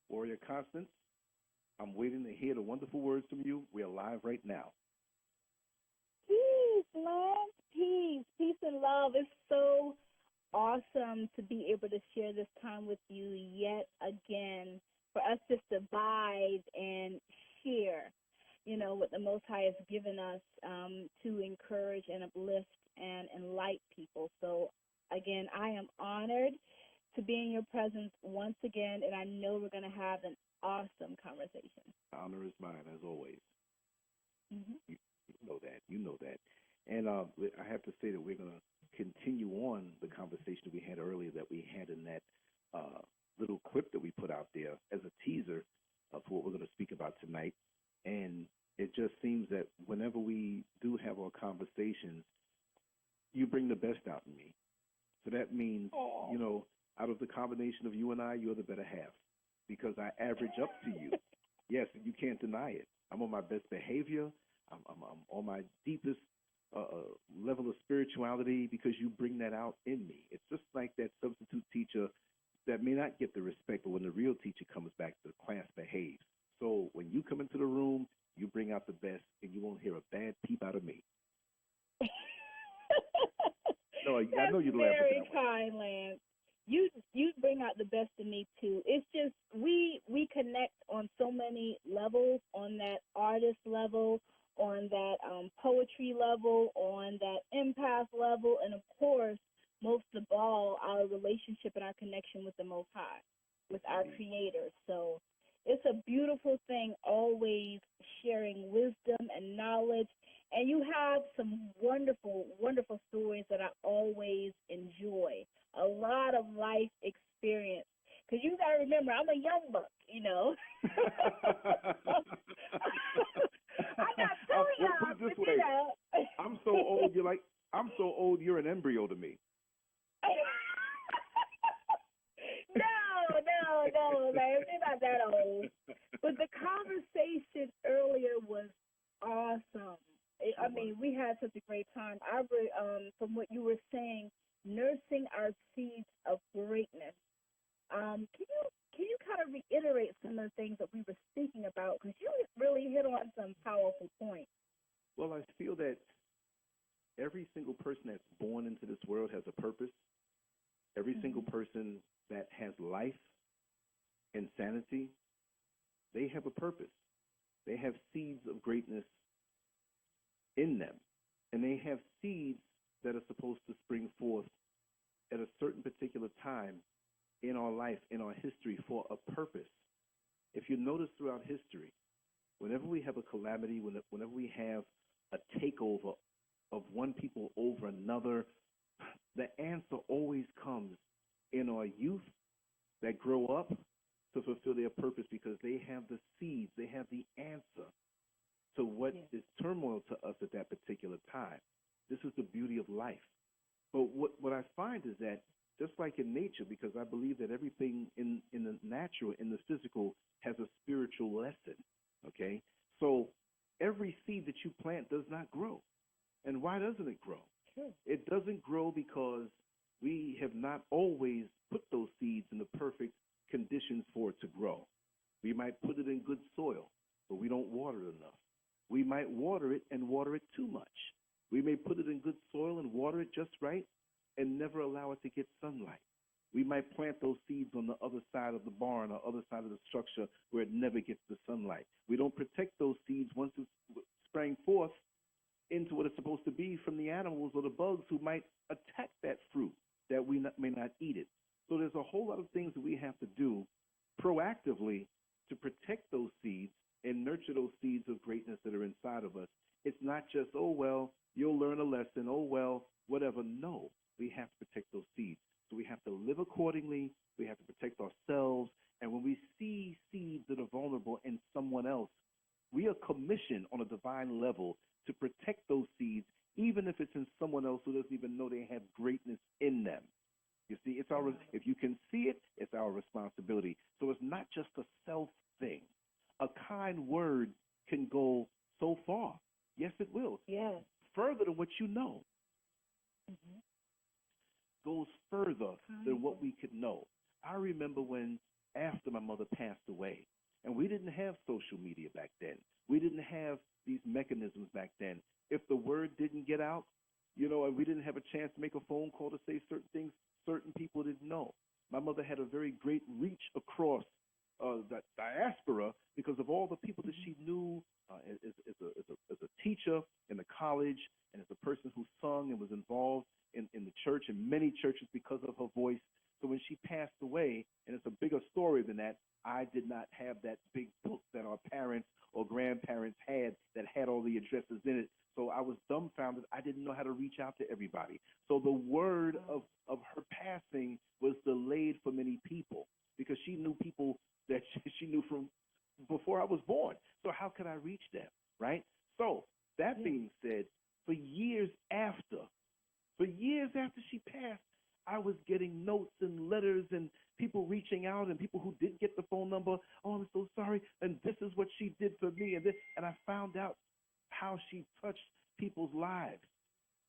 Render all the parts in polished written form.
Warrior Constance, I'm waiting to hear the wonderful words from you. We are live right now. Peace, love, peace, peace and love. It's so awesome to be able to share this time with you yet again, for us just to abide and share, what the Most High has given us to encourage and uplift and enlighten people. So, again, I am honored to be in your presence once again, and I know we're going to have an awesome conversation. Honor is mine, as always. Mm-hmm. You know that. You know that. And I have to say that we're going to continue on the conversation we had earlier that we had in that little clip that we put out there as a teaser for what we're going to speak about tonight. And it just seems that whenever we do have our conversations, you bring the best out in me. So that means, out of the combination of you and I, you're the better half, because I average up to you. Yes, you can't deny it. I'm on my best behavior. I'm on my deepest level of spirituality because you bring that out in me. It's just like that substitute teacher that may not get the respect, but when the real teacher comes back, the class behaves. So when you come into the room, you bring out the best, and you won't hear a bad peep out of me. No, I know you'd laugh at that. Very kind, Lance. You bring out the best in me too. It's just we connect on so many levels, on that artist level, on that poetry level, on that empath level, and of course, most of all, our relationship and our connection with the Most High, with our Creator. So it's a beautiful thing, always sharing wisdom and knowledge. And you have some wonderful, wonderful stories that I always enjoy. A lot of life experience. Because you got to remember, I'm a young buck, I'm not too young, put it this way. I'm so old, you're an embryo to me. No, man, you're not that old. But the conversation earlier was awesome. I mean, we had such a great time. From what you were saying, nursing our seeds of greatness. Can you kind of reiterate some of the things that we were speaking about? Because you really hit on some powerful points. Well, I feel that every single person that's born into this world has a purpose. Every single person that has life and sanity, they have a purpose. They have seeds of greatness in them. And they have seeds that are supposed to spring forth at a certain particular time in our life, in our history, for a purpose. If you notice throughout history, whenever we have a calamity, whenever we have a takeover of one people over another, the answer always comes in our youth that grow up to fulfill their purpose, because they have the seeds, they have the answer to what is turmoil to us at that particular time. This is the beauty of life. But what I find is that just like in nature, because I believe that everything in the natural, in the physical, has a spiritual lesson, okay? So every seed that you plant does not grow. And why doesn't it grow? Sure. It doesn't grow because we have not always put those seeds in the perfect conditions for it to grow. We might put it in good soil, but we don't water it enough. We might water it and water it too much. We may put it in good soil and water it just right and never allow it to get sunlight. We might plant those seeds on the other side of the barn or other side of the structure where it never gets the sunlight. We don't protect those seeds once it's sprang forth into what it's supposed to be from the animals or the bugs who might attack that fruit that we may not eat it. So there's a whole lot of things that we have to do proactively to protect those seeds and nurture those seeds of greatness that are inside of us. It's not just, oh, well, you'll learn a lesson, oh, well, whatever. No, we have to protect those seeds. So we have to live accordingly. We have to protect ourselves. And when we see seeds that are vulnerable in someone else, we are commissioned on a divine level to protect those seeds, even if it's in someone else who doesn't even know they have greatness in them. You see, it's our, if you can see it, it's our responsibility. So it's not just a self thing. A kind word can go so far. Yes, it will. Yes. Further than what you know. Goes further than what we could know. I remember when after my mother passed away. And we didn't have social media back then. We didn't have these mechanisms back then. If the word didn't get out, and we didn't have a chance to make a phone call to say certain things, certain people didn't know. My mother had a very great reach across the diaspora because of all the people that she knew as a teacher in the college and as a person who sung and was involved in the church and many churches because of her voice. So when she passed away, and it's a bigger story than that, I did not have that big book that our parents or grandparents had that had all the addresses in it. So I was dumbfounded. I didn't know how to reach out to everybody. So the word of her passing was delayed for many people because she knew people that she knew from before I was born. So how could I reach them, right? So that being said, for years after she passed, I was getting notes and letters and people reaching out and people who did get the phone number. Oh, I'm so sorry. And this is what she did for me. And I found out how she touched people's lives.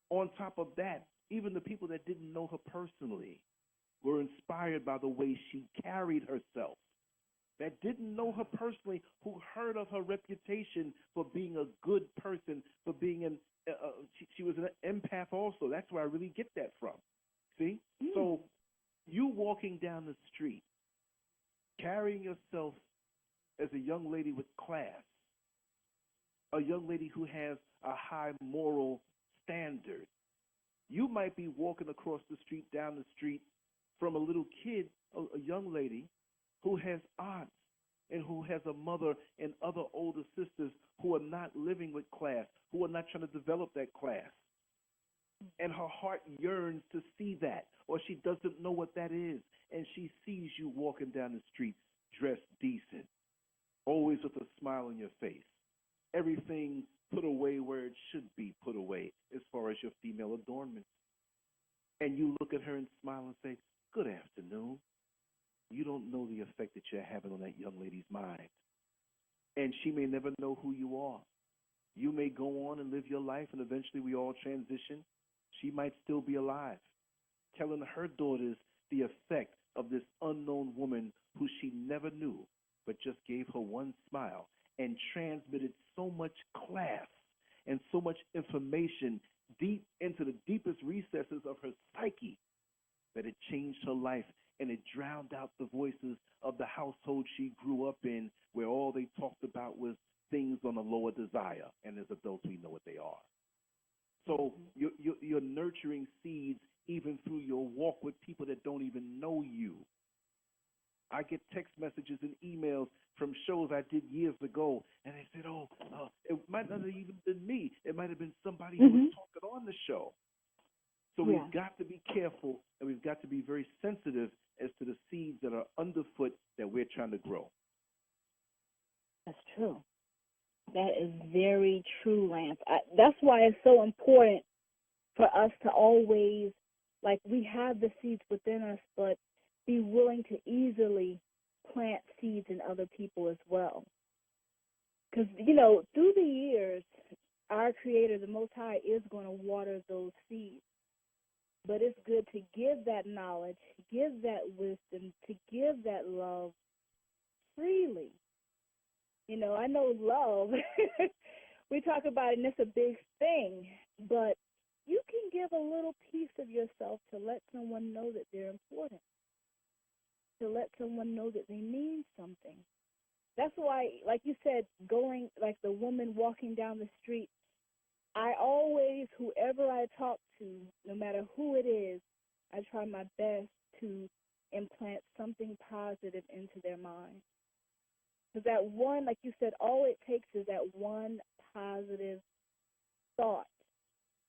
On top of that, even the people that didn't know her personally were inspired by the way she carried herself, that didn't know her personally, who heard of her reputation for being a good person, for being she was an empath also. That's where I really get that from. See? So you walking down the street, carrying yourself as a young lady with class, a young lady who has a high moral standard. You might be walking across the street, down the street, from a little kid, a young lady who has aunts and who has a mother and other older sisters who are not living with class, who are not trying to develop that class. And her heart yearns to see that, or she doesn't know what that is. And she sees you walking down the street dressed decent, always with a smile on your face. Everything put away where it should be put away as far as your female adornments. And you look at her and smile and say, good afternoon. You don't know the effect that you're having on that young lady's mind. And she may never know who you are. You may go on and live your life, and eventually we all transition. She might still be alive, telling her daughters the effect of this unknown woman who she never knew, but just gave her one smile and transmitted so much class and so much information deep into the deepest recesses of her psyche that it changed her life and it drowned out the voices of the household she grew up in, where all they talked about was things on a lower desire. And as adults, we know what they are. So you're nurturing seeds even through your walk with people that don't even know you. I get text messages and emails from shows I did years ago, and they said, it might not have even been me. It might have been somebody who was talking on the show. So we've got to be careful, and we've got to be very sensitive as to the seeds that are underfoot that we're trying to grow. That's true. That is very true, Lance. That's why it's so important for us to always, we have the seeds within us, but be willing to easily plant seeds in other people as well. Because, through the years, our Creator, the Most High, is going to water those seeds. But it's good to give that knowledge, give that wisdom, to give that love freely. I know love, we talk about it and it's a big thing, but you can give a little piece of yourself to let someone know that they're important, to let someone know that they mean something. That's why, like you said, going, like the woman walking down the street, I always, whoever I talk to, no matter who it is, I try my best to implant something positive into their mind. Because that one, like you said, all it takes is that one positive thought.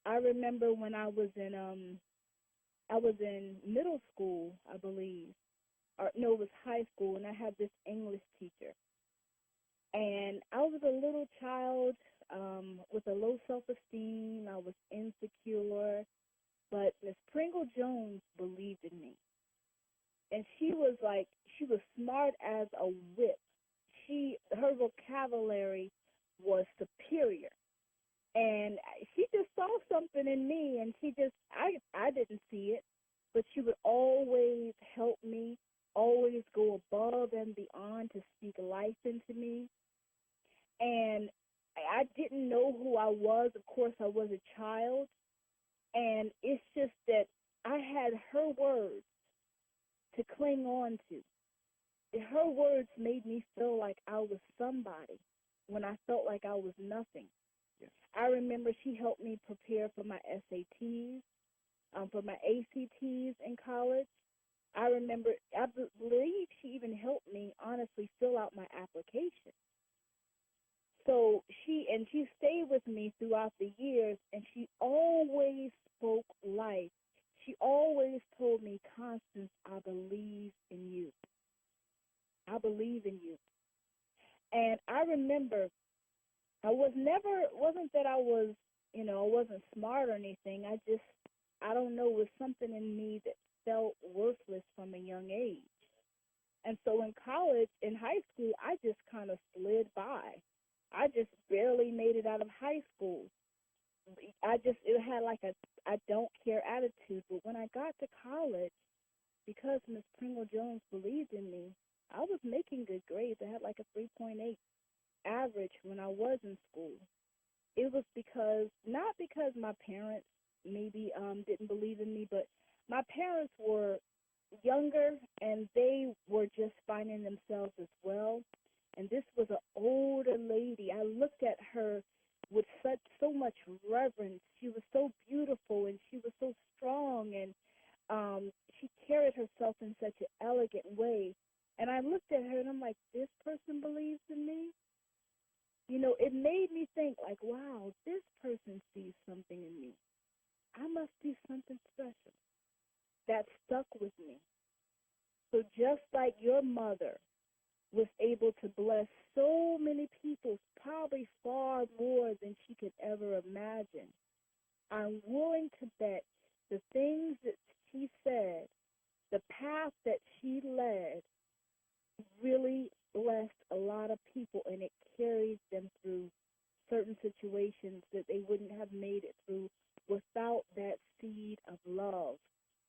I remember when I was in middle school, I believe, or no, it was high school, and I had this English teacher. And I was a little child with a low self-esteem. I was insecure, but Miss Pringle Jones believed in me. And she was smart as a whip. Her vocabulary was superior. And she just saw something in me, and I didn't see it, but she would always help me, always go above I was a child, and it's just that I had her words to cling on to. Her words made me feel like I was somebody when I felt like I was nothing. Yes. I remember she helped me prepare for my SATs, for my ACTs in college. I remember, I believe she even helped me honestly fill out my application. So she stayed with me throughout the years, and she always spoke life. She always told me, Constance, I believe in you. I believe in you. And I remember wasn't that I was, I wasn't smart or anything. I don't know, it was something in me that felt worthless from a young age. And so in college, in high school, I just kind of slid by. I just barely made it out of high school. It had like a I don't care attitude. But when I got to college, because Miss Pringle Jones believed in me, I was making good grades. I had like a 3.8 average when I was in school. It was not because my parents maybe didn't believe in me, but my parents were younger and they were just finding themselves as well. And this was an older lady. I looked at her with so much reverence. She was so beautiful and she was so strong, and she carried herself in such an elegant way. And I looked at her and I'm like, this person believes in me. It made me think like, wow, this person sees something in me. I must do something special. That stuck with me. So just like your mother was able to bless so many people, probably far more than she could ever imagine, I'm willing to bet the things that she said, the path that she led, really blessed a lot of people, and it carried them through certain situations that they wouldn't have made it through without that seed of love,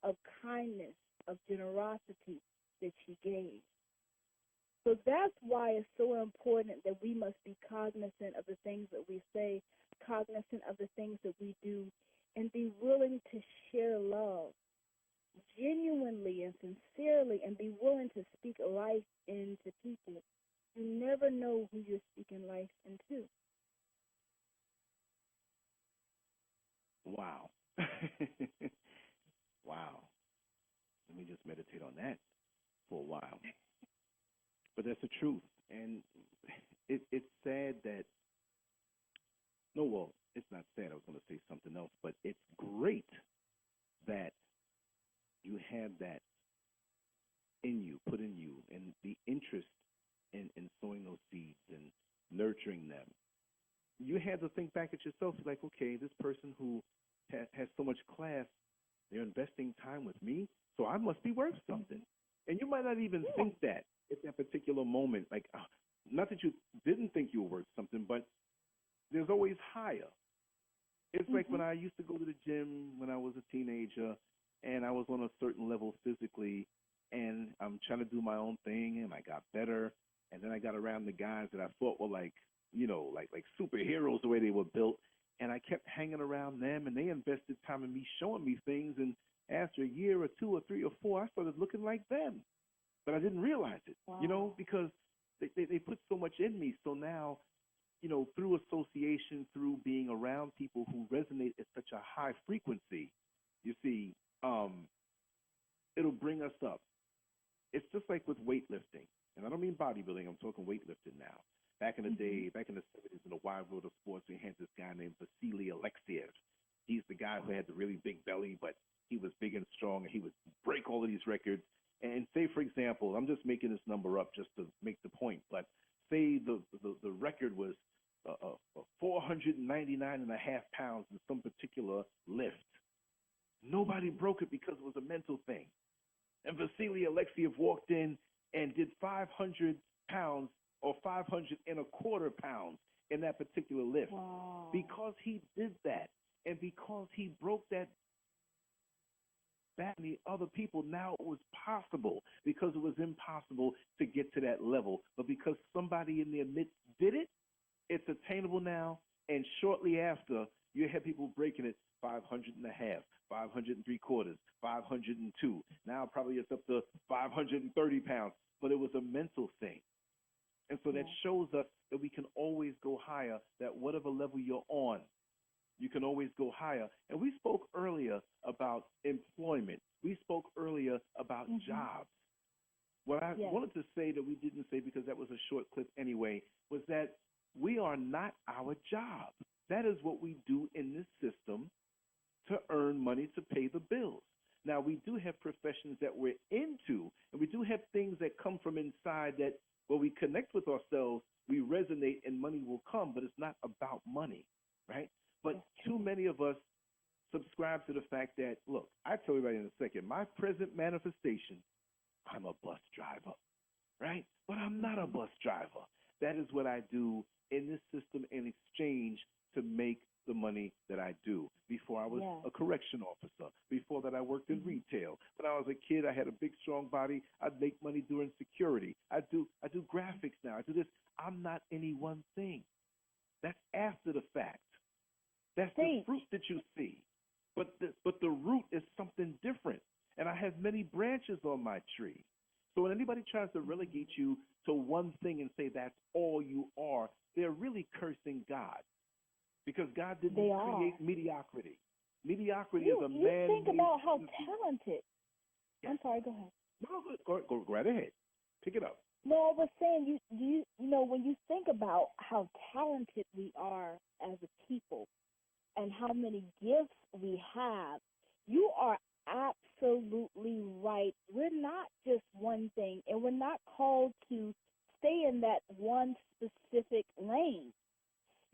of kindness, of generosity that she gave. So that's why it's so important that we must be cognizant of the things that we say, cognizant of the things that we do, and be willing to share love genuinely and sincerely, and be willing to speak life into people. You never know who you're speaking life into. Wow. Wow. Let me just meditate on that for a while. But that's the truth. And it's sad that, no, well, it's not sad. I was going to say something else, but it's great that you have that in you, put in you, and the interest in sowing those seeds and nurturing them. You had to think back at yourself, like, okay, this person who has so much class, they're investing time with me, so I must be worth something. And you might not even think that at that particular moment. Like, not that you didn't think you were worth something, but there's always higher. It's like when I used to go to the gym when I was a teenager, and I was on a certain level physically, and I'm trying to do my own thing, and I got better, and then I got around the guys that I thought were like, like superheroes the way they were built, and I kept hanging around them, and they invested time in me, showing me things, and after a year or two or three or four, I started looking like them, but I didn't realize it, because they put so much in me. So now, through association, through being around people who resonate at such a high frequency, you see, it'll bring us up. It's just like with weightlifting, and I don't mean bodybuilding. I'm talking weightlifting now. Back in the day, back in the 70s, in the wide world of sports, we had this guy named Vasily Alexiev. He's the guy who had the really big belly, but he was big and strong, and he would break all of these records. And say, for example, I'm just making this number up just to make the point, but say the record was 499 and a half pounds in some particular lift. Nobody broke it because it was a mental thing. And Vasily Alexiev walked in and did 500 pounds or 500 and a quarter pounds in that particular lift. Wow. Because he did that, and because he broke that and the other people, now it was possible, because it was impossible to get to that level. But because somebody in their midst did it, it's attainable now. And shortly after, You had people breaking it 500 and a half, 500 and three quarters, 502. Now probably it's up to 530 pounds, but it was a mental thing. And so that shows us that we can always go higher, that whatever level you're on, you can always go higher. And we spoke earlier about employment. We spoke earlier about jobs. What I wanted to say that we didn't say, because that was a short clip anyway, was that we are not our job. That is what we do in this system to earn money to pay the bills. Now, we do have professions that we're into, and we do have things that come from inside that when we connect with ourselves, we resonate and money will come, but it's not about money, right? But too many of us subscribe to the fact that, look, I tell everybody in a second, my present manifestation, I'm a bus driver, right? But I'm not a bus driver. That is what I do in this system in exchange to make the money that I do. Before I was a correction officer. Before that, I worked in retail. When I was a kid, I had a big, strong body. I'd make money doing security. I do graphics now. I do this. I'm not any one thing. That's after the fact. That's the fruit that you see. But the root is something different. And I have many branches on my tree. So when anybody tries to relegate you to one thing and say that's all you are, they're really cursing God. Because God didn't create mediocrity. Mediocrity is a man. You think about how talented. I'm sorry, go ahead. No, go right ahead. Pick it up. No, I was saying, you know, when you think about how talented we are as a people and how many gifts we have, you are absolutely right. We're not just one thing, and we're not called to stay in that one specific lane.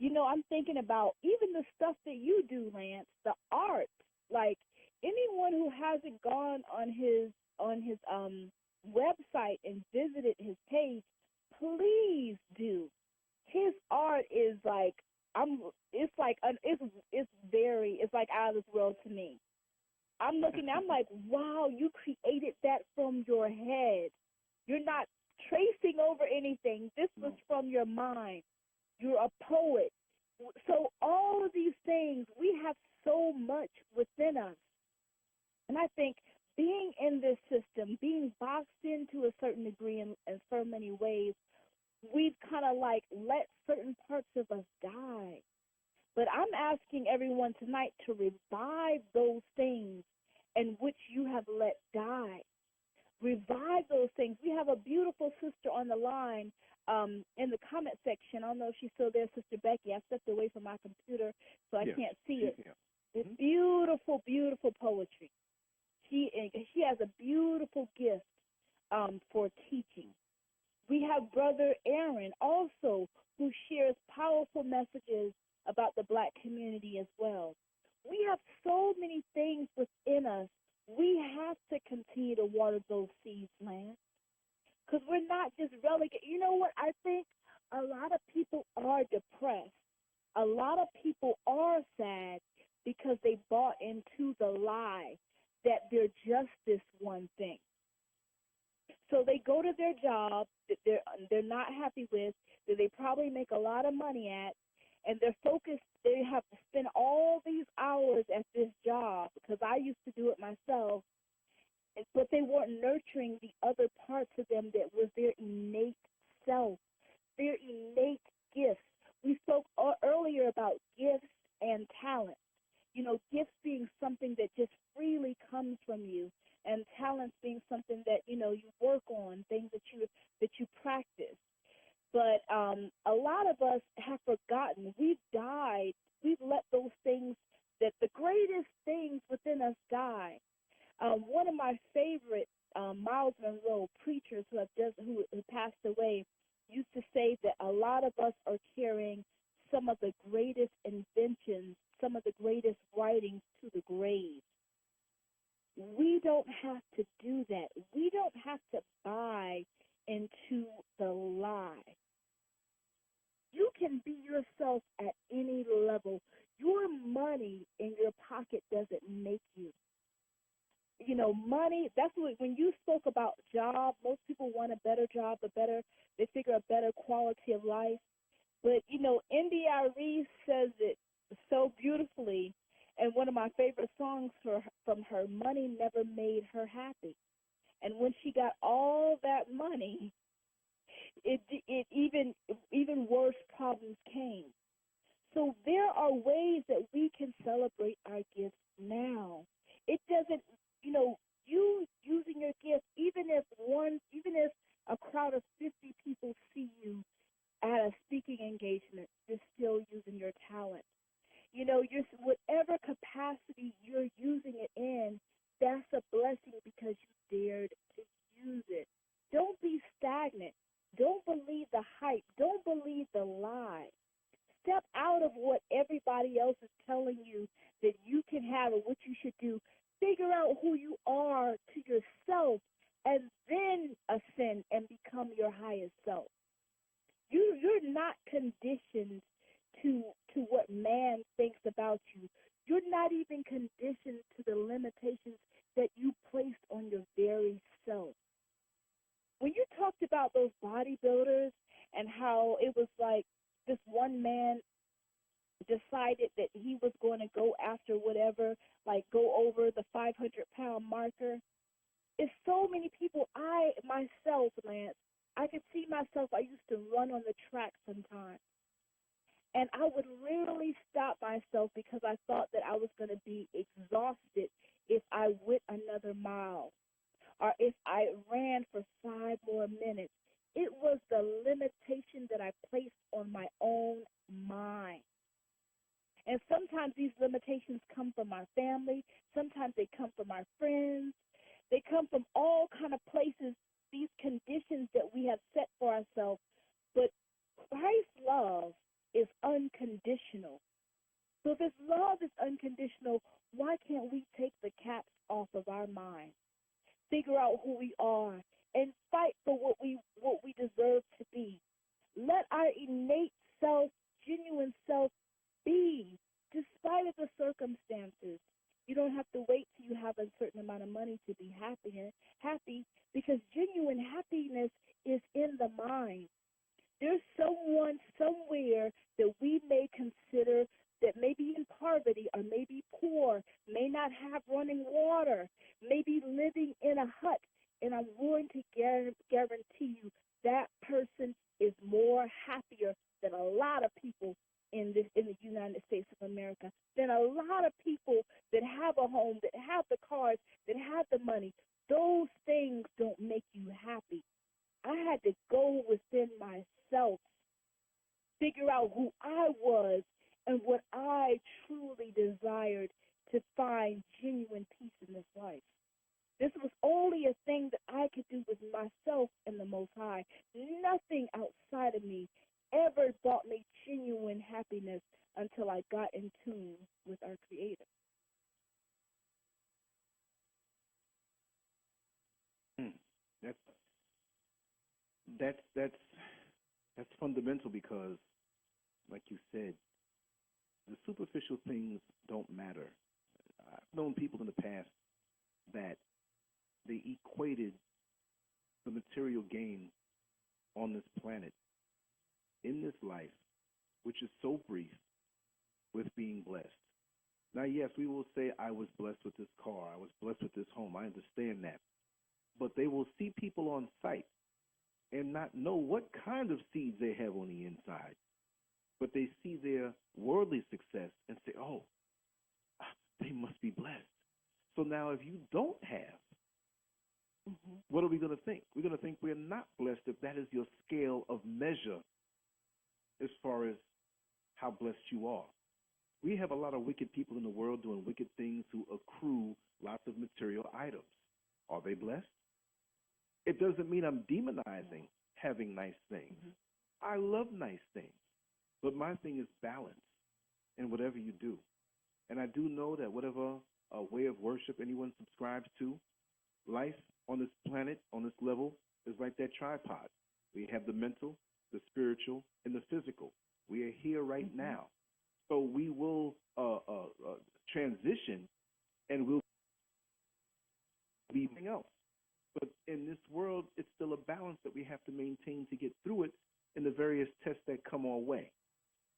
You know, I'm thinking about even the stuff that you do, Lance, the art. Like anyone who hasn't gone on his website and visited his page, please do. His art is like it's like out of this world to me. I'm looking, I'm like, wow, you created that from your head. You're not tracing over anything. This was from your mind. You're a poet. So all of these things, we have so much within us. And I think being in this system, being boxed into a certain degree in so many ways, we've kind of like let certain parts of us die. But I'm asking everyone tonight to revive those things in which you have let die. Revive those things. We have a beautiful sister on the line in the comment section. I don't know if she's still there, Sister Becky. I stepped away from my computer, so I can't see it. It's beautiful, beautiful poetry. She has a beautiful gift for teaching. We have Brother Aaron also, who shares powerful messages about the Black community as well. We have so many things within us. We have to continue to water those seeds, man, because we're not just relegated. You know what? I think a lot of people are depressed. A lot of people are sad because they bought into the lie that they're just this one thing. So they go to their job that they're not happy with, that they probably make a lot of money at, and they're focused. They have to spend all these hours at this job, because I used to do it myself, but they weren't nurturing the other parts of them that was their innate self, their innate gifts. We spoke earlier about gifts and talent. You know, gifts being something that just freely comes from you, and talents being something that, you know, you work on, things that you practice. But a lot of us have forgotten. We've died. We've let those things, that the greatest things within us die. One of my favorite Miles Monroe preachers who passed away used to say that a lot of us are carrying some of the greatest inventions, some of the greatest writings to the grave. We don't have to do that. We don't have to buy into the lie. You can be yourself at any level. Your money in your pocket doesn't make you. You know, money, that's what, when you spoke about job, most people want a better job, they figure a better quality of life. But, you know, India Reese says it so beautifully. And one of my favorite songs from her, "Money Never Made Her Happy." And when she got all that money, it even worse problems came. So there are ways that we can celebrate our gifts now. It doesn't, you using your gift, even if a crowd of 50 people see you at a speaking engagement, you're still using your talent. You're whatever capacity you're using it in, that's a blessing because you dared to use it. Don't be stagnant. Don't believe the hype. Don't believe the lie. Step out of what everybody else is telling you that you can have or what you should do. Figure out who you are to yourself and then ascend and become your highest self. You're not conditioned to what man thinks about you. You're not even conditioned to the limitations that you placed on your very self. When you talked about those bodybuilders and how it was like this one man decided that he was going to go after whatever, like go over the 500-pound marker. It's so many people. I myself, Lance, I could see myself. I used to run on the track sometimes, and I would literally stop myself because I thought that I was going to be exhausted if I went another mile or if I ran for 5 more minutes. It was the limitation that I placed on my own mind. And sometimes these limitations come from our family. Sometimes they come from our friends. They come from all kind of places, these conditions that we have set for ourselves. But Christ's love is unconditional. So if his love is unconditional, why can't we take the caps off of our mind, figure out who we are, and fight for what we deserve to be? Let our innate self, genuine self, be, despite of the circumstances. You don't have to wait till you have a certain amount of money to be happy, because genuine happiness is in the mind. There's someone somewhere that we may consider that may be in poverty or may be poor, may not have running water, may be living in a hut, and I'm willing to guarantee you that person is more happier than a lot of people in the United States of America, than a lot of people that have a home, that have the cars, that have the money. Those things don't make you happy. I had to go within myself, figure out who I was and what I truly desired to find genuine peace in this life. This was only a thing that I could do with myself and the Most High. Nothing outside of me ever brought me genuine happiness until I got in tune with our Creator. Hmm. That's that's that's that's fundamental because, like you said, the superficial things don't matter. I've known people in the past that they equated the material gain on this planet, in this life, which is so brief, with being blessed. Now, yes, we will say, I was blessed with this car, I was blessed with this home. I understand that. But they will see people on site and not know what kind of seeds they have on the inside. But they see their worldly success and say, oh, they must be blessed. So now, if you don't have, what are we going to think? We're going to think we're not blessed if that is your scale of measure as far as how blessed you are. We have a lot of wicked people in the world doing wicked things who accrue lots of material items. Are they blessed? It doesn't mean I'm demonizing having nice things. I love nice things. But my thing is balance in whatever you do. And I do know that whatever way of worship anyone subscribes to, life on this planet, on this level, is like that tripod. We have the mental, the spiritual, and the physical. We are here right now. So we will transition and we'll be something else. But in this world, it's still a balance that we have to maintain to get through it in the various tests that come our way.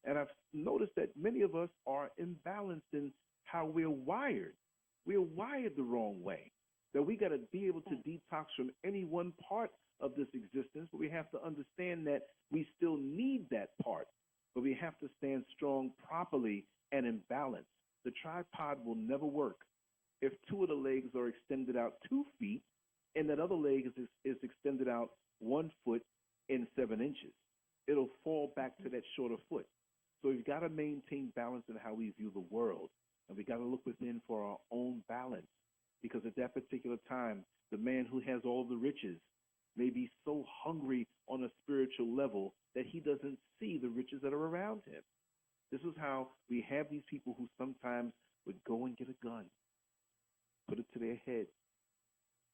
And I've noticed that many of us are imbalanced in how we're wired. We're wired the wrong way. That we got to be able to detox from any one part of this existence, but we have to understand that we still need that part, but we have to stand strong properly and in balance. The tripod will never work if two of the legs are extended out 2 feet and that other leg is extended out 1 foot and 7 inches. It'll fall back to that shorter foot. So we've got to maintain balance in how we view the world, and we got to look within for our own balance, because at that particular time, the man who has all the riches may be so hungry on a spiritual level that he doesn't see the riches that are around him. This is how we have these people who sometimes would go and get a gun, put it to their head,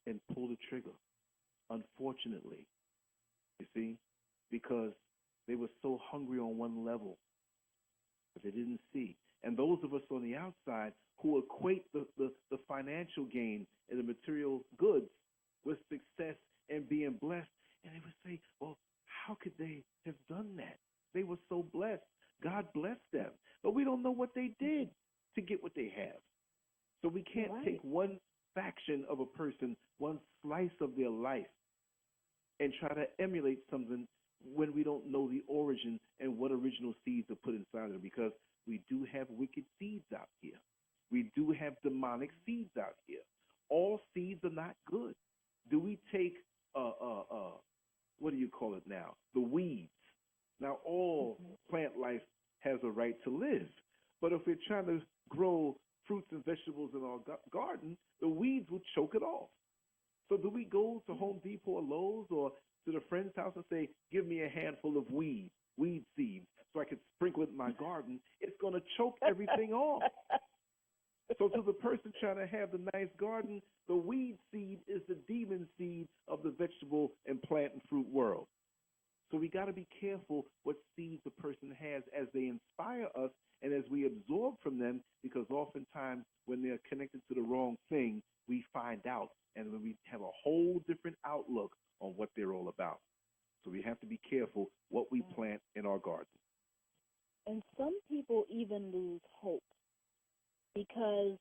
and pull the trigger, unfortunately, you see, because they were so hungry on one level that they didn't see. And those of us on the outside who equate the financial gain and the material goods with success and being blessed, and they would say, well, how could they have done that? They were so blessed. God blessed them. But we don't know what they did to get what they have. So we can't take one faction of a person, one slice of their life, and try to emulate something when we don't know the origin and what original seeds are put inside of them, because we do have wicked seeds out here. We do have demonic seeds out here. All seeds are not good. Do we take, what do you call it now? The weeds. Now, all plant life has a right to live. But if we're trying to grow fruits and vegetables in our garden, the weeds will choke it off. So do we go to Home Depot or Lowe's or to the friend's house and say, give me a handful of weed seeds so I can sprinkle it in my garden? It's going to choke everything off. So to the person trying to have the nice garden, the weed seed is the demon seed of the vegetable and plant and fruit world. So we got to be careful what seeds the person has as they inspire us and as we absorb from them, because oftentimes when they're connected to the wrong thing, we find out, and when we have a whole different outlook on what they're all about. So we have to be careful what we plant in our garden. And some people even lose hope because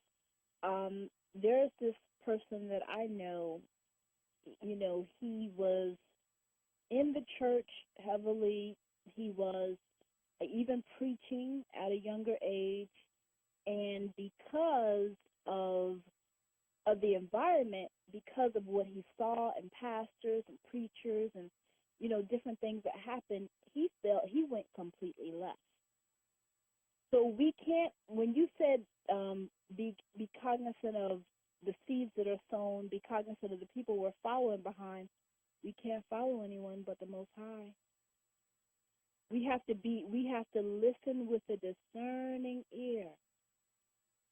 there's this person that I know, he was in the church heavily. He was even preaching at a younger age, and because of the environment, because of what he saw in pastors and preachers and different things that happened, he went completely left. So we can't. When you said be cognizant of the seeds that are sown, be cognizant of the people we're following behind. We can't follow anyone but the Most High. We have to listen with a discerning ear.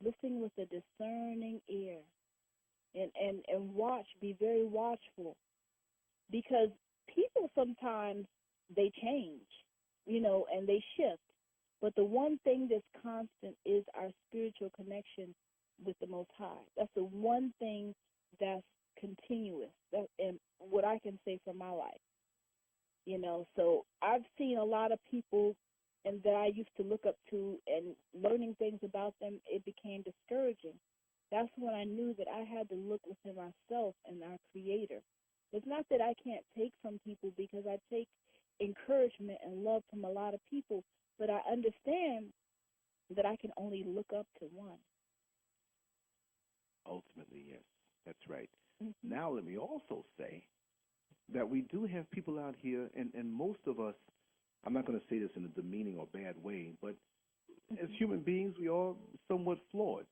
Listen with a discerning ear. And watch, be very watchful. Because people sometimes, they change, and they shift. But the one thing that's constant is our spiritual connection with the Most High. That's the one thing that's continuous. And what I can say for my life. So I've seen a lot of people and that I used to look up to, and learning things about them, it became discouraging. That's when I knew that I had to look within myself and our Creator. It's not that I can't take from people, because I take encouragement and love from a lot of people, but I understand that I can only look up to one. Ultimately, yes, that's right. Mm-hmm. Now let me also say that we do have people out here, and most of us, I'm not going to say this in a demeaning or bad way, but as human beings, we are somewhat flawed.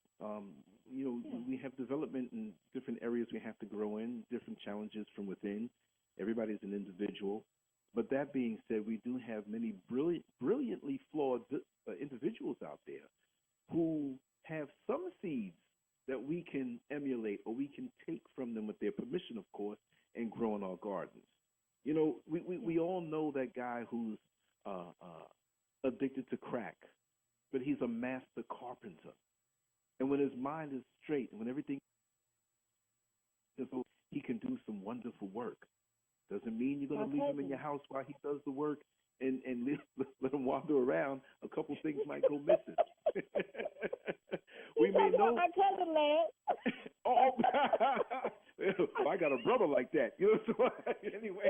We have development in different areas we have to grow in, different challenges from within. Everybody's an individual. But that being said, we do have many brilliantly flawed individuals out there who have some seeds that we can emulate, or we can take from them with their permission, of course, and grow in our gardens. We all know that guy who's addicted to crack, but he's a master carpenter. And when his mind is straight, and when everything is so, he can do some wonderful work. Doesn't mean you're going to leave him in your house while he does the work and let them wander around, a couple things might go missing. We may know my cousin, Lance. Oh, well, I got a brother like that. You know, so anyway,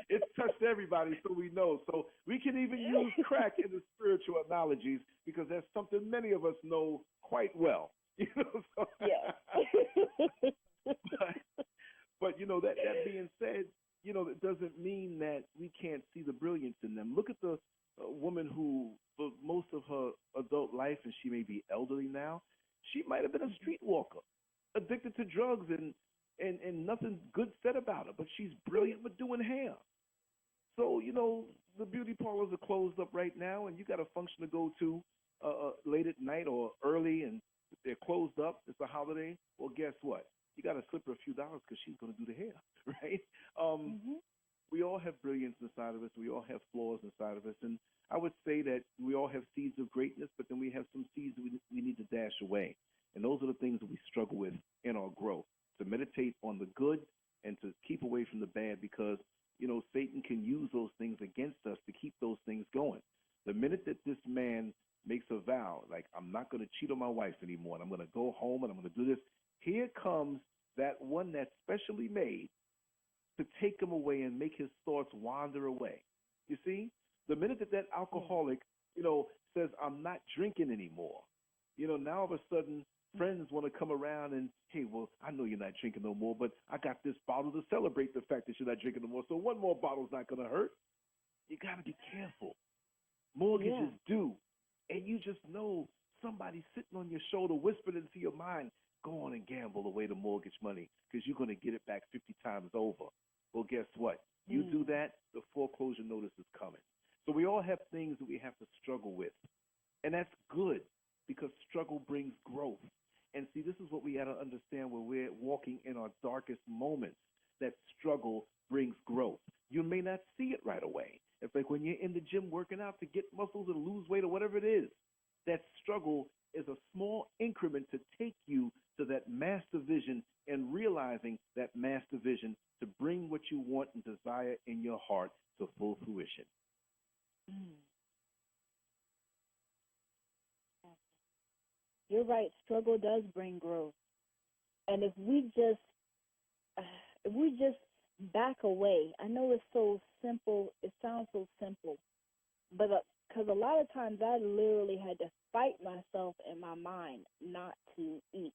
it's touched everybody, so we know. So we can even use crack in the spiritual analogies because that's something many of us know quite well. You know, so yeah. but you know that being said, you know, it doesn't mean that we can't see the brilliance in them. Look at the woman who, for most of her adult life, and she may be elderly now, she might have been a streetwalker, addicted to drugs, and nothing good said about her. But she's brilliant with doing hair. So you know the beauty parlors are closed up right now, and you got a function to go to late at night or early, and they're closed up. It's a holiday. Well, guess what? You got to slip her a few dollars because she's going to do the hair, right? We all have brilliance inside of us. We all have flaws inside of us. And I would say that we all have seeds of greatness, but then we have some seeds that we need to dash away. And those are the things that we struggle with in our growth, to meditate on the good and to keep away from the bad because, you know, Satan can use those things against us to keep those things going. The minute that this man makes a vow, like, I'm not going to cheat on my wife anymore, and I'm going to go home and I'm going to do this, here comes that one that's specially made to take him away and make his thoughts wander away. You see, the minute that alcoholic, you know, says, I'm not drinking anymore, you know, now all of a sudden friends want to come around and, hey, well, I know you're not drinking no more, but I got this bottle to celebrate the fact that you're not drinking no more. So one more bottle's not going to hurt. You got to be careful. Mortgages due. And you just know somebody sitting on your shoulder whispering into your mind, go on and gamble away the mortgage money because you're going to get it back 50 times over. Well, guess what? You do that, the foreclosure notice is coming. So we all have things that we have to struggle with. And that's good because struggle brings growth. And see, this is what we got to understand when we're walking in our darkest moments, that struggle brings growth. You may not see it right away. It's like when you're in the gym working out to get muscles and lose weight or whatever it is. That struggle is a small increment to take you to that master vision and realizing that master vision to bring what you want and desire in your heart to full fruition. You're right. Struggle does bring growth. And if we just back away, I know it's so simple. It sounds so simple, but because a lot of times I literally had to fight myself in my mind not to eat.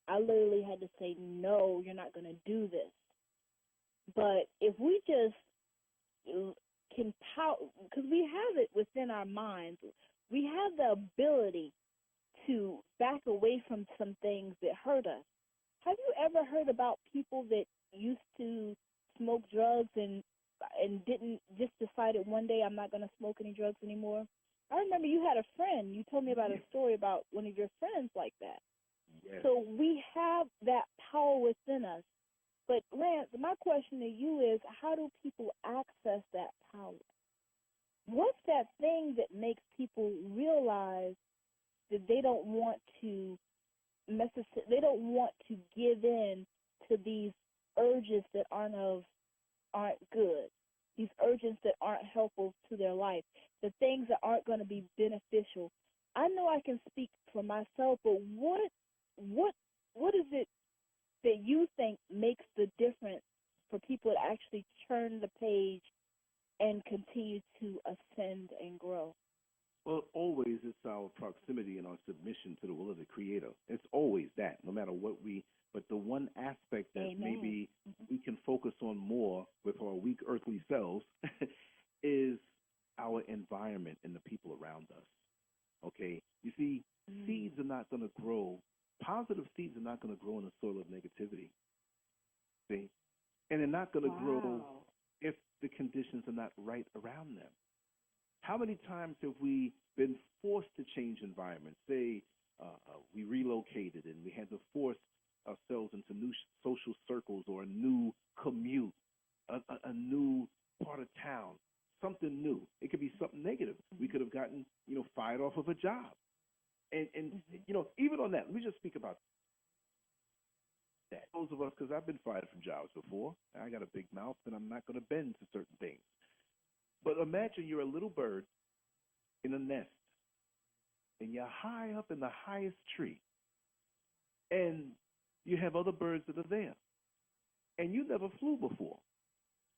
I literally had to say, no, you're not going to do this. But if we just can power, because we have it within our minds, we have the ability to back away from some things that hurt us. Have you ever heard about people that used to smoke drugs and didn't just decided one day I'm not going to smoke any drugs anymore? I remember you had a friend. You told me about a story about one of your friends like that. Yes. So we have that power within us. But Lance, my question to you is, how do people access that power? What's that thing that makes people realize that they don't want to give in to these urges that aren't good, these urges that aren't helpful to their life, the things that aren't going to be beneficial? I know I can speak for myself, but what is it that you think makes the difference for people to actually turn the page and continue to ascend and grow? Well, always it's our proximity and our submission to the will of the Creator. It's always that, no matter what but the one aspect that maybe we can focus on more with our weak earthly selves is our environment and the people around us. Okay? You see, seeds are not going to grow. Positive seeds are not going to grow in a soil of negativity. See? And they're not going to grow if the conditions are not right around them. How many times have we been forced to change environments? Say we relocated and we had to force ourselves into new social circles or a new commute, a new part of town, something new. It could be something negative. We could have gotten, fired off of a job. And even on that, let me just speak about that. Those of us, because I've been fired from jobs before, I got a big mouth and I'm not going to bend to certain things. But imagine you're a little bird in a nest, and you're high up in the highest tree, and you have other birds that are there, and you never flew before.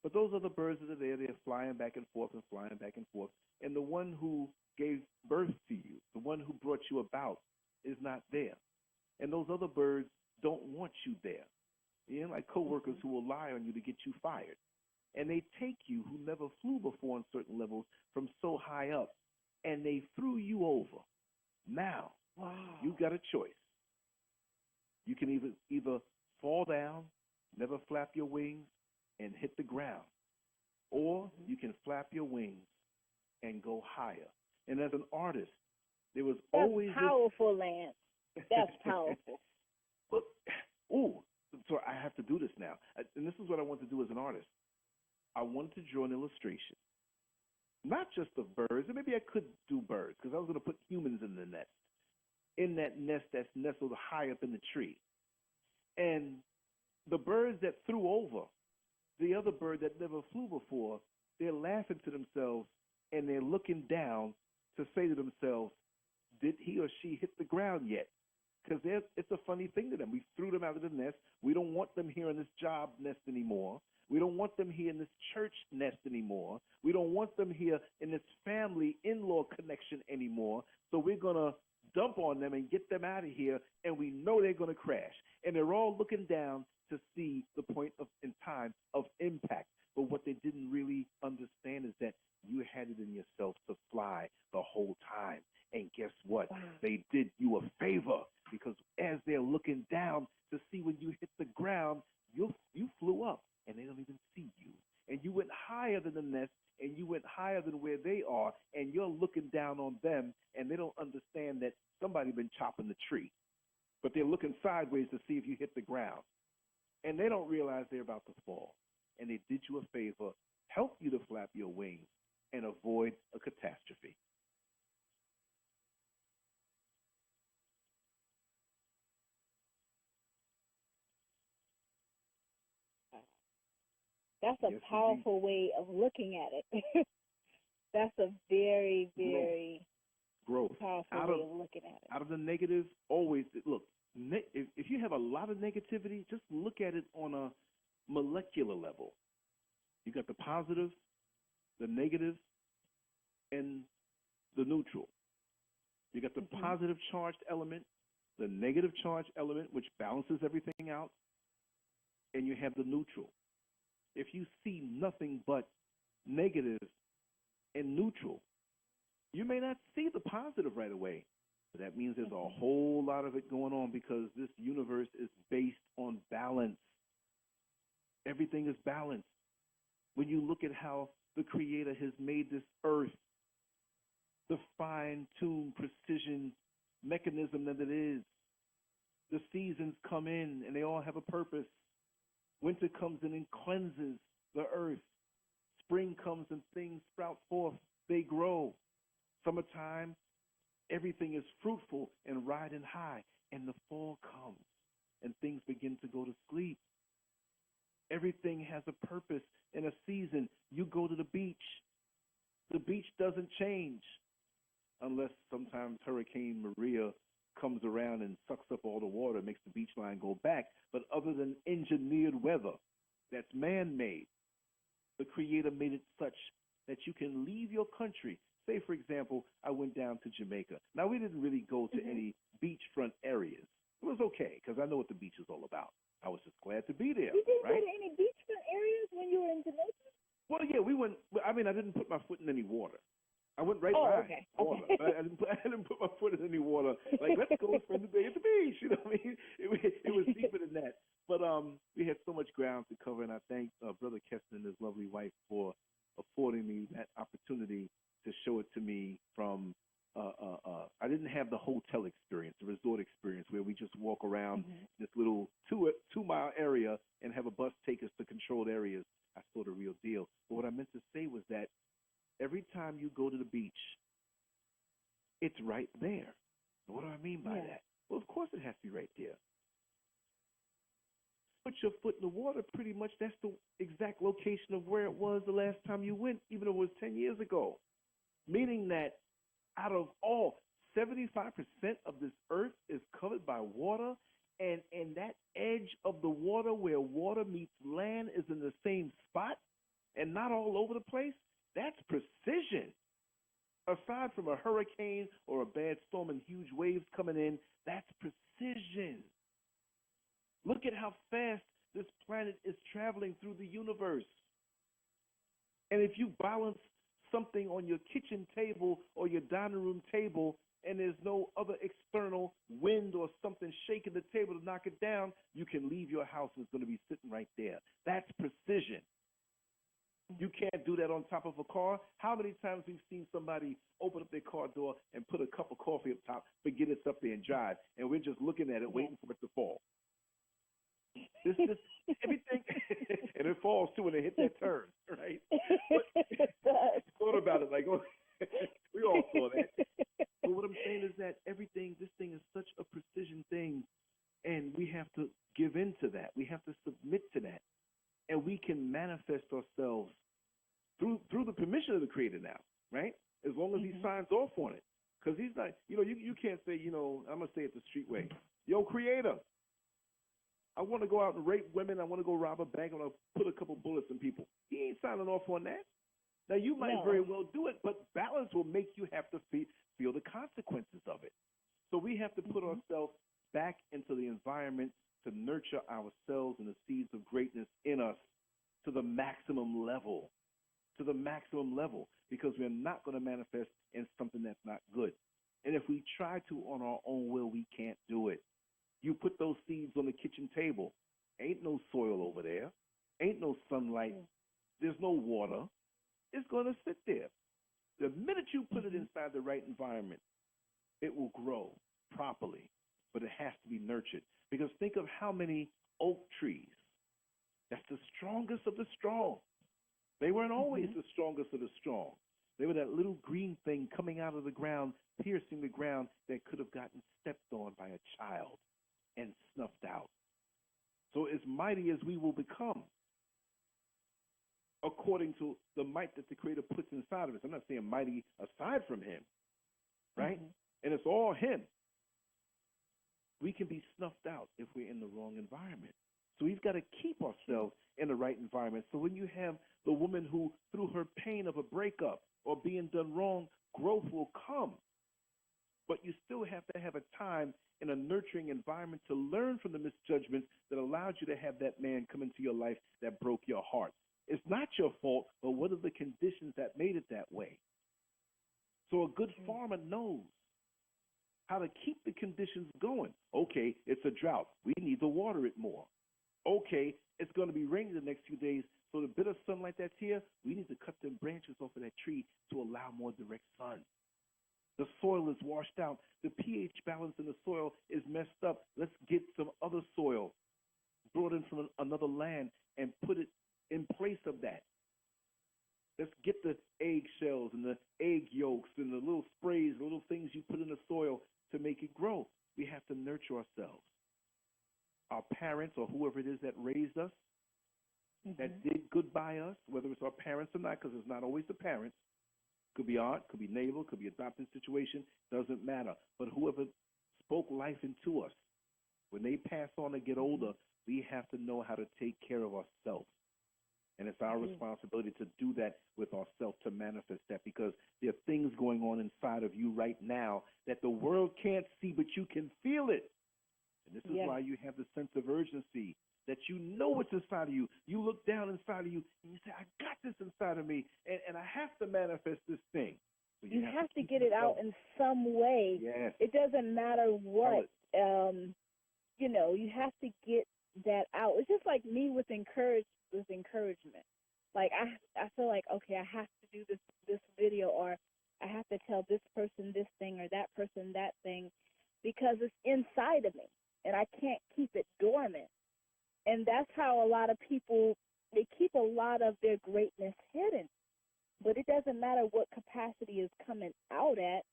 But those other birds that are there, they're flying back and forth and flying back and forth. And the one who gave birth to you, the one who brought you about, is not there. And those other birds don't want you there. You know, like coworkers who will lie on you to get you fired. And they take you, who never flew before on certain levels, from so high up, and they threw you over. Now, Wow. you got a choice. You can either fall down, never flap your wings, and hit the ground, or you can flap your wings and go higher. And as an artist, there was always powerful, Lance. That's powerful. But, so I have to do this now. And this is what I want to do as an artist. I wanted to draw an illustration, not just of birds, and maybe I could do birds, because I was going to put humans in the nest, in that nest that's nestled high up in the tree. And the birds that threw over the other bird that never flew before, they're laughing to themselves, and they're looking down to say to themselves, did he or she hit the ground yet? Because it's a funny thing to them. We threw them out of the nest. We don't want them here in this job nest anymore. We don't want them here in this church nest anymore. We don't want them here in this family in-law connection anymore. So we're going to dump on them and get them out of here, and we know they're going to crash. And they're all looking down to see the point in time of impact. But what they didn't really understand is that you had it in yourself to fly the whole time. And guess what? Wow. They did you a favor, because as they're looking down to see when you hit the ground, you flew up, and they don't even see you. And you went higher than the nest, and you went higher than where they are, and you're looking down on them, and they don't understand that somebody been chopping the tree. But they're looking sideways to see if you hit the ground. And they don't realize they're about to fall. And they did you a favor, help you to flap your wings and avoid a catastrophe. That's a powerful way of looking at it. That's a very, very growth. Powerful way of looking at it. Out of the negative, always look. If you have a lot of negativity, just look at it on a molecular level. You got the positive, the negative, and the neutral. You got the positive charged element, the negative charged element, which balances everything out, and you have the neutral. If you see nothing but negative and neutral, you may not see the positive right away. But that means there's a whole lot of it going on, because this universe is based on balance. Everything is balanced. When you look at how the Creator has made this earth, the fine-tuned precision mechanism that it is, the seasons come in and they all have a purpose. Winter comes in and cleanses the earth. Spring comes and things sprout forth. They grow. Summertime, everything is fruitful and riding high. And the fall comes and things begin to go to sleep. Everything has a purpose and a season. You go to the beach. The beach doesn't change unless sometimes Hurricane Maria comes around and sucks up all the water, makes the beach line go back. But other than engineered weather that's man-made, the Creator made it such that you can leave your country. Say, for example, I went down to Jamaica. Now, we didn't really go to any beachfront areas. It was okay, because I know what the beach is all about. I was just glad to be there. You didn't right? go to any beachfront areas when you were in Jamaica? Well, yeah, we went. I mean, I didn't put my foot in any water. I went right by water. Okay. I didn't put my foot in any water. Like, let's go spend the day at the beach. You know what I mean? It was deeper than that. But we had so much ground to cover, and I thank Brother Keston and his lovely wife for affording me that opportunity to show it to me from. I didn't have the hotel experience, the resort experience, where we just walk around this little 2-mile area and have a bus take us to controlled areas. I saw the real deal. But what I meant to say was that every time you go to the beach, it's right there. What do I mean by that? Well, of course it has to be right there. put your foot in the water, pretty much that's the exact location of where it was the last time you went, even if it was 10 years ago. Meaning that out of all, 75% of this earth is covered by water, and that edge of the water where water meets land is in the same spot and not all over the place. That's precision. Aside from a hurricane or a bad storm and huge waves coming in, that's precision. Look at how fast this planet is traveling through the universe. And if you balance something on your kitchen table or your dining room table and there's no other external wind or something shaking the table to knock it down, you can leave your house and it's going to be sitting right there. That's precision. You can't do that on top of a car. How many times we've seen somebody open up their car door and put a cup of coffee up top, forget it's up there and drive, and we're just looking at it, waiting for it to fall. This everything, and it falls too when it hit that turn, right? But thought about it like, oh, we all saw that. But what I'm saying is that this thing is such a precision thing, and we have to give in to that. We have to submit to that, and we can manifest ourselves through the permission of the Creator now, right? As long as He signs off on it, because He's not, you can't say, I'm gonna say it the street way, yo, Creator, I want to go out and rape women. I want to go rob a bank. I want to put a couple bullets in people. He ain't signing off on that. Now, you might very well do it, but balance will make you have to feel the consequences of it. So we have to put ourselves back into the environment to nurture ourselves and the seeds of greatness in us to the maximum level, because we're not going to manifest in something that's not good. And if we try to on our own will, we can't do it. You put those seeds on the kitchen table. Ain't no soil over there. Ain't no sunlight. There's no water. It's going to sit there. The minute you put it inside the right environment, it will grow properly, but it has to be nurtured. Because think of how many oak trees. That's the strongest of the strong. They weren't always the strongest of the strong. They were that little green thing coming out of the ground, piercing the ground that could have gotten stepped on by a child and snuffed out. So as mighty as we will become, according to the might that the Creator puts inside of us. I'm not saying mighty aside from Him, right? And it's all Him. We can be snuffed out if we're in the wrong environment. So we've got to keep ourselves in the right environment. So when you have the woman who, through her pain of a breakup or being done wrong, growth will come. But you still have to have a time in a nurturing environment to learn from the misjudgments that allowed you to have that man come into your life that broke your heart. It's not your fault, but what are the conditions that made it that way? So a good farmer knows how to keep the conditions going. Okay, it's a drought. We need to water it more. Okay, it's going to be raining the next few days, so the bit of sunlight that's here, we need to cut them branches off of that tree to allow more direct sun. The soil is washed out. The pH balance in the soil is messed up. Let's get some other soil brought in from another land and put it in place of that. Let's get the egg shells and the egg yolks and the little sprays, the little things you put in the soil to make it grow. We have to nurture ourselves. Our parents or whoever it is that raised us, that did good by us, whether it's our parents or not, because it's not always the parents. Could be aunt, could be neighbor, could be adopted situation, doesn't matter. But whoever spoke life into us, when they pass on and get older, we have to know how to take care of ourselves. And it's our responsibility to do that with ourselves, to manifest that, because there are things going on inside of you right now that the world can't see, but you can feel it. And this is why you have the sense of urgency, that you know what's inside of you. You look down inside of you and you say, I got this inside of me, and I have to manifest this thing. So you have to get it out in some way. Yes. It doesn't matter what. You have to get that out. It's just like me with encouragement. Like I feel like, okay, I have to do this video, or I have to tell this person this thing or that person that thing, because it's inside of me and I can't keep it dormant. And that's how a lot of people, they keep a lot of their greatness hidden. But it doesn't matter what capacity is coming out at,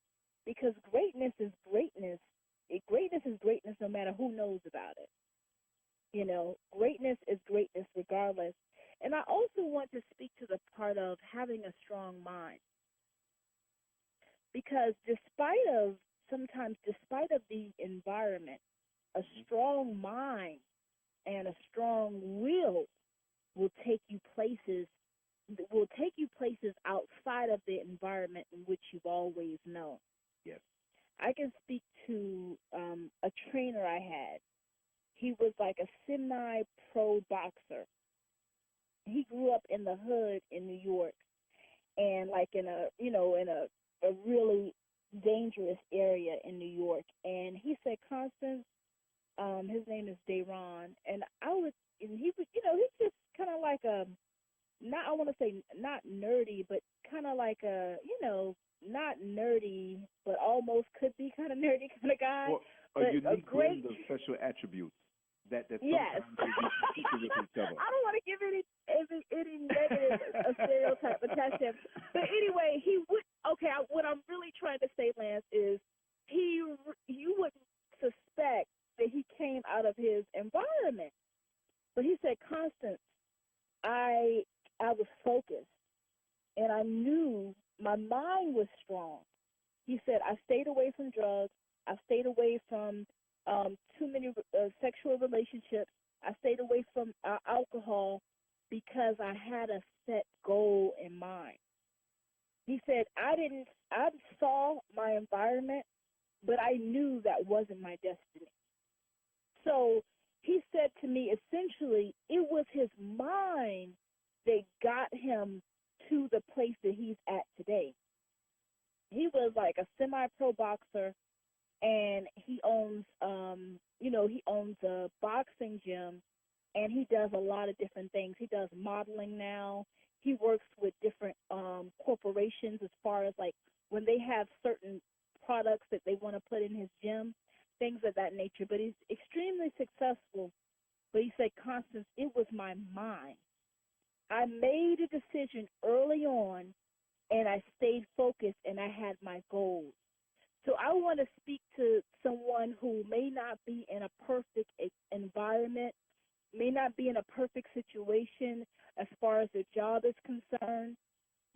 because greatness is greatness. Greatness is greatness no matter who knows about it. Greatness is greatness regardless. And I also want to speak to the part of having a strong mind, because despite of the environment, a strong mind and a strong will take you places outside of the environment in which you've always known. Yes. I can speak to a trainer I had. He was like a semi-pro boxer. He grew up in the hood in New York, and like in a really dangerous area in New York. And he said, Constance, his name is Dayron, and he was, he's just kind of like a, not, I want to say not nerdy, but kind of like a, not nerdy, but almost could be kind of nerdy kind of guy. Well, a unique blend of special attributes that yes. sometimes they get with each other. I don't want to give any negative stereotype attached to him. But anyway, he would. Okay, what I'm really trying to say, Lance, is you wouldn't suspect that he came out of his environment. But he said, Constance, I was focused, and I knew my mind was strong. He said, I stayed away from drugs. I stayed away from too many sexual relationships. I stayed away from alcohol because I had a set goal in mind. He said, I saw my environment, but I knew that wasn't my destiny. So he said to me, essentially, it was his mind that got him to the place that he's at today. He was like a semi-pro boxer, and he owns a boxing gym, and he does a lot of different things. He does modeling now. He works with different corporations as far as like when they have certain products that they want to put in his gym, things of that nature. But he's extremely successful. But he said, Constance, it was my mind. I made a decision early on, and I stayed focused, and I had my goals. So I want to speak to someone who may not be in a perfect environment, may not be in a perfect situation as far as their job is concerned.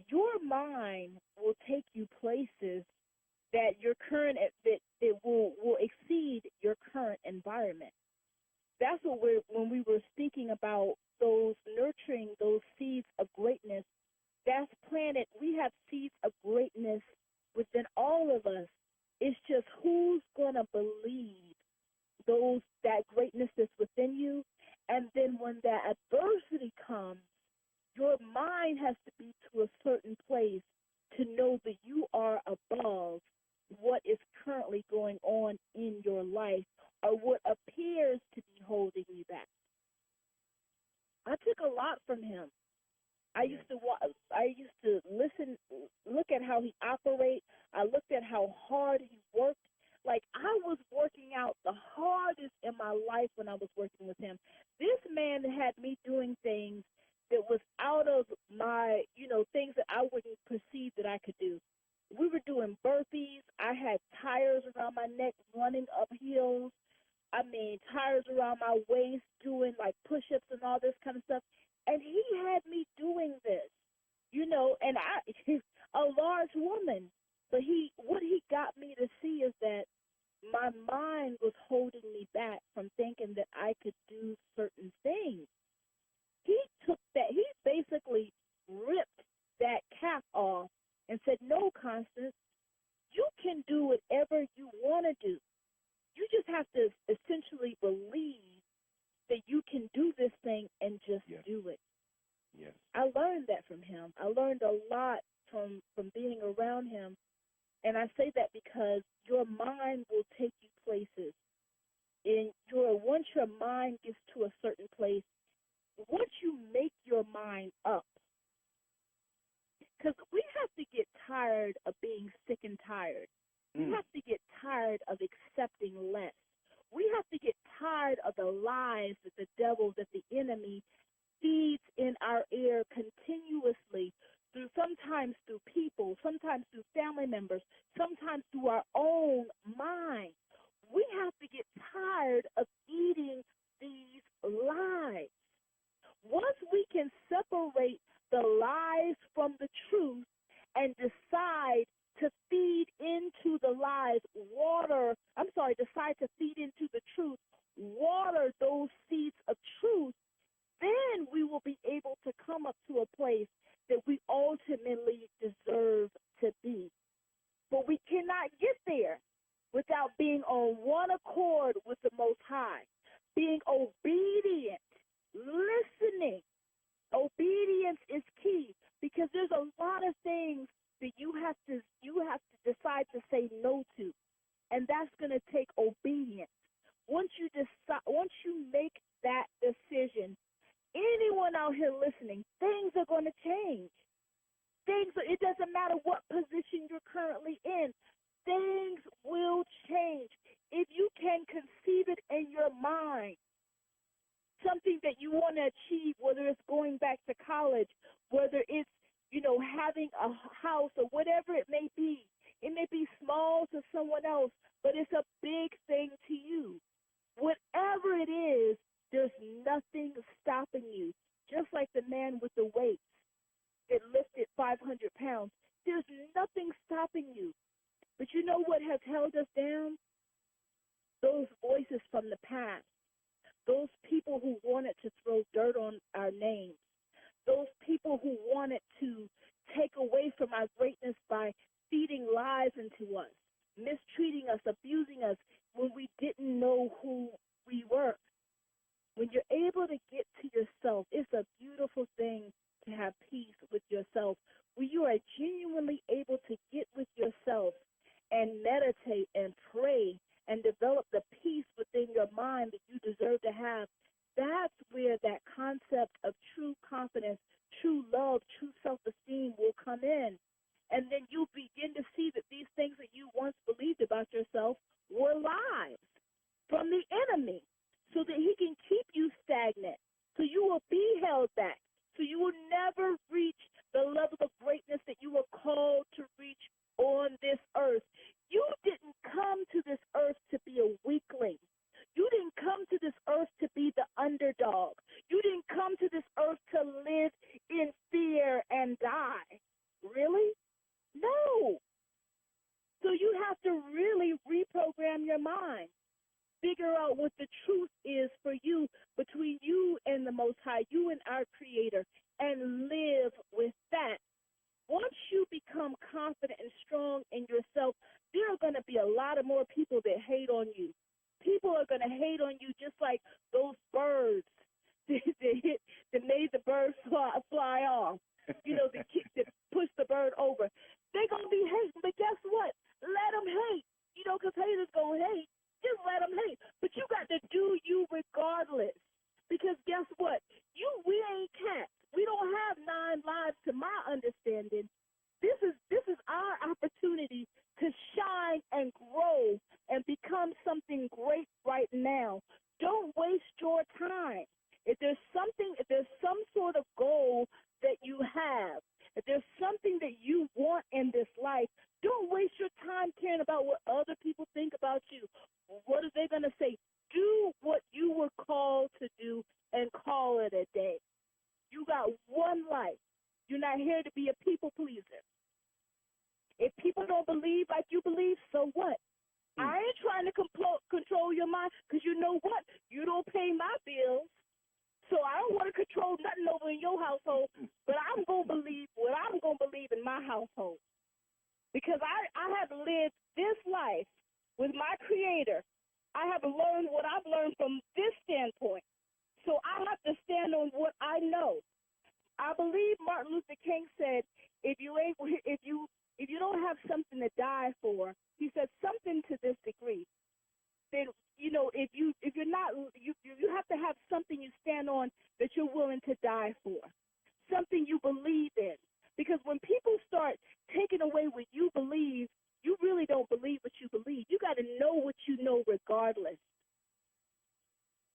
Your mind will take you places that your current that it will exceed your current environment. That's what when we were speaking about those nurturing those seeds of greatness. That's planted. We have seeds of greatness within all of us. It's just who's gonna believe that greatness that's within you, and then when that adversity comes, your mind has to be to a certain place to know that you are above what is currently going on in your life or what appears to be holding you back. I took a lot from him. I used to listen, look at how he operates. I looked at how hard he worked. Like, I was working out the hardest in my life when I was working with him. This man had me doing things that was out of my, things that I wouldn't perceive that I could do. We were doing burpees. I had tires around my neck running up hills. I mean, tires around my waist doing, like, push-ups and all this kind of stuff. And he had me doing this, and a large woman. But what he got me to see is that my mind was holding me back from thinking that I could do certain things. He basically ripped that cap off and said, no, Constance, you can do whatever you want to do. You just have to essentially believe that you can do this thing and just do it. Yes. I learned that from him. I learned a lot from being around him. And I say that because your mind will take you places. Once your mind gets to a certain place, once you make your mind up, because we have to get tired of being sick and tired. We have to get tired of accepting less. We have to get tired of the lies that the devil, that the enemy feeds in our ear continuously, sometimes through people, sometimes through family members, sometimes through our own mind. We have to get tired of eating these lies. Once we can separate the lies from the truth and decide to feed into the lies, decide to feed into the truth, water those seeds of truth, then we will be able to come up to a place that we ultimately deserve to be. But we cannot get there without being on one accord with the Most High, being obedient, listening. Obedience is key because there's a lot of things that you have to decide to say no to, and that's going to take obedience. Once you make that decision, anyone out here listening, things are going to change. It doesn't matter what position you're currently in. Things will change. If you can conceive it in your mind, something that you want to achieve, whether it's going back to college, whether it's, having a house or whatever it may be. It may be small to someone else, but it's a big thing to you. Whatever it is, there's nothing stopping you. Just like the man with the weights that lifted 500 pounds, there's nothing stopping you. But you know what has held us down? Those voices from the past. Those people who wanted to throw dirt on our names. Those people who wanted to take away from our greatness by feeding lies into us, mistreating us, abusing us when we didn't know who we were. When you're able to get to yourself, it's a beautiful thing to have peace with yourself. When you are genuinely able to get with yourself and meditate and pray and develop the peace within your mind that you deserve to have, that's where that concept of true confidence, true love, true self-esteem will come in. And then you begin to see that these things that you once believed about yourself were lies from the enemy, so that he can keep you stagnant, so you will be held back, so you will never reach the level of greatness that you were called to reach on this earth. You didn't come to this earth to be a weakling. You didn't come to this earth to be the underdog. You didn't come to this earth to live in fear and die. Really? No. So you have to really reprogram your mind. Figure out what the truth is for you, between you and the Most High, you and our Creator, and live with that. Once you become confident and strong in yourself, there are going to be a lot of more people that hate on you. People are going to hate on you just like those birds that made the bird fly off. That pushed the bird over. They're going to be hating, but guess what? Let them hate. Because haters going to hate. Just let them hate. But you got to do you regardless. Because guess what? We ain't cats. We don't have 9 lives to my understanding. This is our opportunity to shine and grow and become something great right now. Don't waste your time. If there's some sort of goal that you have, if there's something that you want in this life, don't waste your time caring about what other people think about you. What are they going to say? Do what you were called to do and call it a day. You got one life. You're not here to be a people pleaser. If people don't believe like you believe, so what? I ain't trying to control your mind, because you know what? You don't pay my bills. So I don't want to control nothing over in your household, but I'm going to believe what I'm going to believe in my household. Because I have lived this life with my Creator. I have learned what I've learned from this standpoint. So I have to stand on what I know. I believe Martin Luther King said, if you don't have something to die for, he said something to this degree. Then if you're not, you have to have something you stand on that you're willing to die for, something you believe in. Because when people start taking away what you believe, you really don't believe what you believe. You got to know what you know regardless.